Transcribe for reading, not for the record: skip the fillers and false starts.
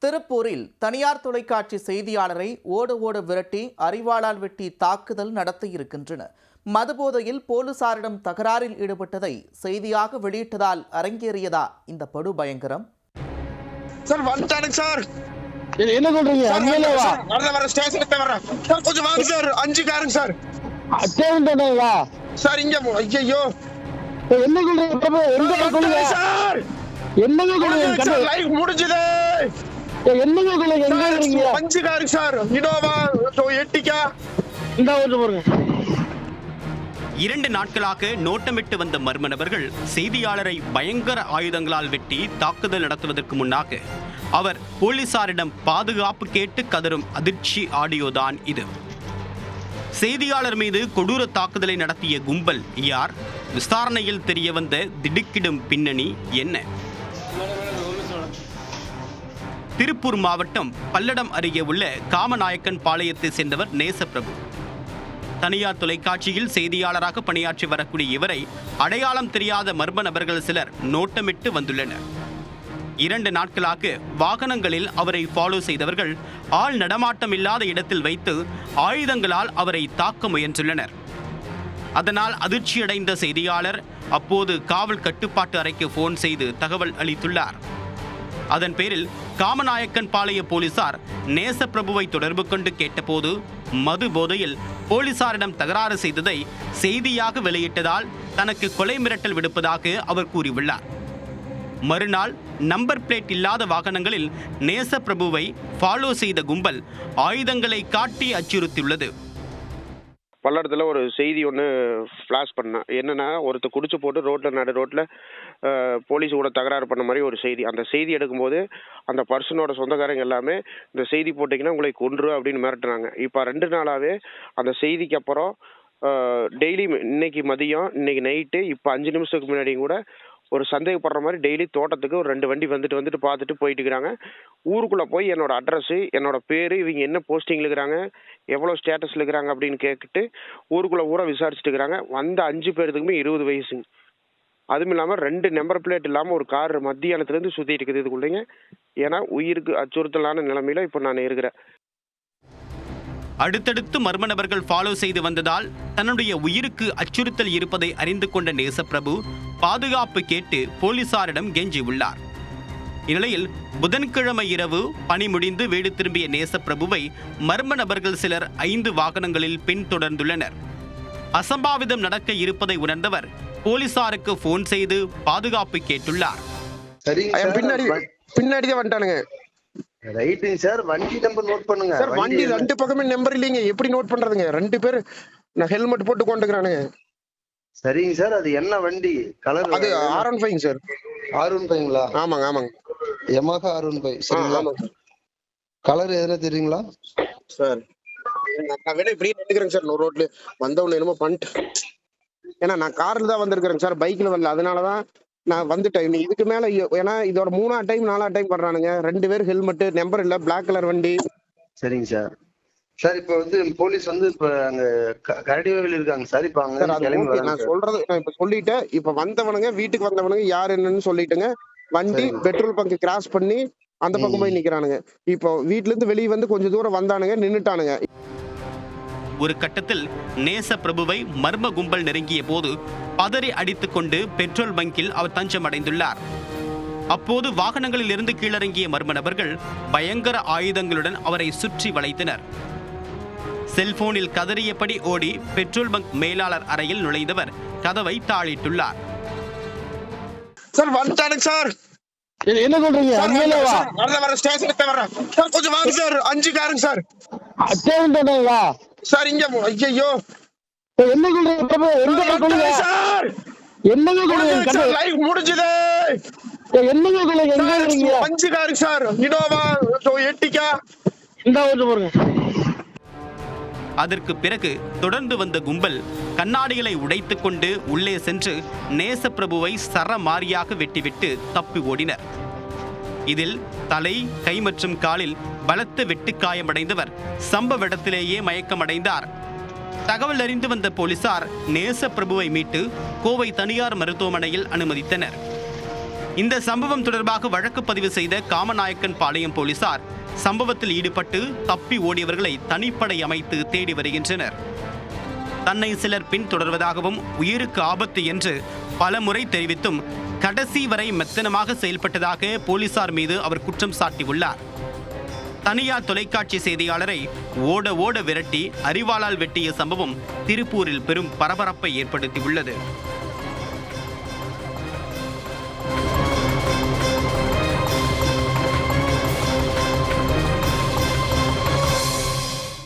திருப்பூரில் தனியார் தொலைக்காட்சி செய்தியாளரை ஓட விரட்டி அரிவாளால் வெட்டி தாக்குதல் நடத்தியிருக்கின்றனர். மதுபோதையில் போலீசாரிடம் தகராறில் ஈடுபட்டதை செய்தியாக வெளியிட்டதால் அரங்கேறியதா இந்த படு பயங்கரம்? சார் வந்துட்டானுங்க சார். என்ன சொல்றீங்க? வர ஸ்டேஷனுக்கு வரேன் சார். கொஞ்சம் வாங்க சார். 5 காரங்க சார். அட்டேண்டா சார் இங்க. ஐயோ என்ன சொல்றீங்க? எங்க சொல்லுங்க சார். என்னங்க சொல்றீங்க? லைவ் முடிஞ்சது. என்னங்க சொல்றீங்க? எங்க இருக்கீங்க? 5 காரங்க சார். இனோவா எட்டிகா இந்த வந்து பாருங்க. 2 நாட்களாக நோட்டமிட்டு வந்த மர்ம நபர்கள் செய்தியாளரை பயங்கர ஆயுதங்களால் வெட்டி தாக்குதல் நடத்துவதற்கு முன்னாக அவர் போலீசாரிடம் பாதுகாப்பு கேட்டு கதறும் அதிர்ச்சி ஆடியோதான் இது. செய்தியாளர் மீது கொடூர தாக்குதலை நடத்திய கும்பல் யார்? விசாரணையில் தெரிய வந்த திடுக்கிடும் பின்னணி என்ன? திருப்பூர் மாவட்டம் பல்லடம் அருகே உள்ள காமநாயக்கன் பாளையத்தை சேர்ந்தவர் நேசப்பிரபு. தனியார் தொலைக்காட்சியில் செய்தியாளராக பணியாற்றி வரக்கூடிய இவரை அடையாளம் தெரியாத மர்ம நபர்கள் சிலர் நோட்டமிட்டு வந்துள்ளனர். 2 நாட்களாக வாகனங்களில் அவரை ஃபாலோ செய்தவர்கள் ஆள் நடமாட்டம் இல்லாத இடத்தில் வைத்து ஆயுதங்களால் அவரை தாக்க முயன்றுள்ளனர். அதனால் அதிர்ச்சியடைந்த செய்தியாளர் அப்போது காவல் கட்டுப்பாட்டு அறைக்கு போன் செய்து தகவல் அளித்துள்ளார். அதன் பேரில் காமநாயக்கன் பாளைய போலீசார் நேசப்பிரபுவை தொடர்பு கொண்டு கேட்டபோது மது போதையில் போலீசாரிடம் தகராறு செய்ததை செய்தியாக வெளியிட்டதால் தனக்கு கொலை மிரட்டல் விடுப்பதாக அவர் கூறியுள்ளார். மறுநாள் நம்பர் பிளேட் இல்லாத வாகனங்களில் நேசப்பிரபுவை ஃபாலோ செய்த கும்பல் ஆயுதங்களை காட்டி அச்சுறுத்தியுள்ளது. பல்லடத்தில் ஒரு செய்தி ஒன்று ஃப்ளாஷ் பண்ணேன். என்னென்னா, ஒருத்தர் குடிச்சு போட்டு நடு ரோட்டில் போலீஸ் கூட தகராறு பண்ண மாதிரி ஒரு செய்தி. அந்த செய்தி எடுக்கும்போது அந்த பர்சனோட சொந்தக்காரங்க எல்லாமே இந்த செய்தி போட்டிங்கன்னா உங்களை கொன்று அப்படின்னு மிரட்டுறாங்க. இப்போ 2 நாளாகவே அந்த செய்திக்கு அப்புறம் டெய்லி இன்னைக்கு மதியம், இன்னைக்கு நைட்டு, இப்போ 5 நிமிஷத்துக்கு முன்னாடியும் கூட ஒரு சந்தேகப்படுற மாதிரி டெய்லி தோட்டத்துக்கு ஒரு 2 வண்டி வந்துட்டு பார்த்துட்டு போயிட்டு இருக்கிறாங்க. ஊருக்குள்ளே போய் என்னோட அட்ரஸு, என்னோட பேர், இவங்க என்ன போஸ்டிங்கில் இருக்கிறாங்க, எவ்வளோ ஸ்டேட்டஸில் இருக்கிறாங்க அப்படின்னு கேட்டுட்டு ஊருக்குள்ளே ஊரை விசாரிச்சுட்டு இருக்கிறாங்க. வந்த 5 பேருக்குமே 20 வயசுங்க. அதுவும் இல்லாமல் 2 நம்பர் பிளேட் இல்லாமல் ஒரு கார் மத்தியானத்துலேருந்து சுற்றிட்டு இருக்குது இதுக்குள்ளேங்க. ஏன்னா உயிருக்கு அச்சுறுத்தலான நிலைமையில இப்போ நான் இருக்கிறேன். அடுத்தடுத்து மர்ம நபர்கள் ஃபாலோ செய்து வந்ததால் தன்னுடைய உயிருக்கு அச்சுறுத்தல் இருப்பதை அறிந்து கொண்ட நேசப்பிரபு பாதுகாப்பு கேட்டு போலீசாரிடம் கெஞ்சியுள்ளார். இந்நிலையில் புதன்கிழமை இரவு பணி முடிந்து வீடு திரும்பிய நேசப்பிரபுவை மர்ம நபர்கள் சிலர் 5 வாகனங்களில் பின்தொடர்ந்துள்ளனர். அசம்பாவிதம் நடக்க இருப்பதை உணர்ந்தவர் போலீசாருக்கு போன் செய்து பாதுகாப்பு கேட்டுள்ளார். பின்னாடியே வந்துட்டானுங்க. ரைட்டுங்க சார். வண்டி நம்பர் நோட் பண்ணுங்க சார். வண்டி 2 பக்கமே நம்பர் இல்லைங்க. எப்படி நோட் பண்றதுங்க? 2 பேர் நான் ஹெல்மெட் போட்டு கொண்டுக்கிறானுங்க. சரிங்க சார். அது என்ன வண்டி? கலர்? அது R15 சார். R15ங்களா? ஆமாங்க. Yamaha R15. சரிங்களா? கலர் எதுனா தெரியுங்களா சார்? நான் வேணா இப்படி நின்னுக்கிறேங்க சார். ரோட்ல வந்தவன என்னமோ பண்ணிட்டு, ஏன்னா நான் கார்ல தான் வந்திருக்கிறேங்க சார், பைக்ல வரல. அதனாலதான் நான் வந்துட்டேன். இதுக்கு மேல ஏன்னா இதோட 3ஆவது டைம் 4ஆவது டைம் பண்றானுங்க. 2 பேர் ஹெல்மெட், நம்பர் இல்ல, பிளாக் கலர் வண்டி. சரிங்க சார். சார் இப்ப போலீஸ் இப்ப அங்க கரடிவேல இருக்காங்க சார். இப்ப அங்க நான் சொல்றது நான் இப்ப சொல்லிட்டேன். இப்ப வந்தவனுங்க, வீட்டுக்கு வந்தவனுங்க யார் என்னன்னு சொல்லிட்டுங்க. வண்டி பெட்ரோல் பங்க் கிராஸ் பண்ணி அந்த பக்கம் போய் நிக்கிறானுங்க. இப்போ வீட்டுல இருந்து வெளியே வந்து கொஞ்சம் தூரம் வந்தானுங்க, நின்னுட்டானுங்க. ஒரு கட்டத்தில் நேசப்பிரபுவை மர்ம கும்பல் நெருங்கிய போது பதறி அடித்துக் கொண்டு பெட்ரோல் பங்கில் அவர் தஞ்சம் அடைந்துள்ளார். அப்போது வாகனங்களில் இருந்து கீழிறங்கிய மர்ம நபர்கள் பயங்கர ஆயுதங்களுடன் அவரை சுற்றி வளைத்தனர். செல்போனில் கதறியபடி ஓடி பெட்ரோல் பங்க் மேலாளர் அறையில் நுழைந்தவர் கதவை தாளிட்டுள்ளார். சார் வந்துட்டானுங்க சார். என்ன சொல்றீங்க? வர ஸ்டேஷனுக்கு வரேன் சார். கொஞ்சம் வாங்க சார். 5 காரங்க சார். அட்டேண்டா சார் இங்க. ஐயோ என்ன சொல்றீங்க சார்? என்னங்க சொல்றீங்க? லைவ் முடிஞ்சது. என்னங்க சொல்றீங்க? எங்க இருக்கீங்க? 5 காரங்க சார். இனோவா எட்டிகா இந்த வந்து பாருங்க. அதற்கு பிறகு தொடர்ந்து வந்த கும்பல் கண்ணாடிகளை உடைத்துக் கொண்டு உள்ளே சென்று நேசப்பிரபுவை சரமாரியாக வெட்டிவிட்டு தப்பி ஓடினர். இதில் தலை, கை மற்றும் காலில் பலத்த வெட்டுக்காயமடைந்தவர் சம்பவ இடத்திலேயே மயக்கமடைந்தார். தகவல் அறிந்து வந்த போலீசார் நேசப்பிரபுவை மீட்டு கோவை தனியார் மருத்துவமனையில் அனுமதித்தனர். இந்த சம்பவம் தொடர்பாக வழக்கு பதிவு செய்த காமநாயக்கன் பாளையம் போலீசார் சம்பவத்தில் ஈடுபட்டு தப்பி ஓடியவர்களை தனிப்படை அமைத்து தேடி வருகின்றனர். தன்னை சிலர் பின்தொடர்வதாகவும் உயிருக்கு ஆபத்து என்று பல முறை தெரிவித்தும் கடைசி வரை மெத்தனமாக செயல்பட்டதாக போலீசார் மீது அவர் குற்றம் சாட்டியுள்ளார். தனியார் தொலைக்காட்சி செய்தியாளரை ஓட ஓட விரட்டி அரிவாளால் வெட்டிய சம்பவம் திருப்பூரில் பெரும் பரபரப்பை ஏற்படுத்தியுள்ளது.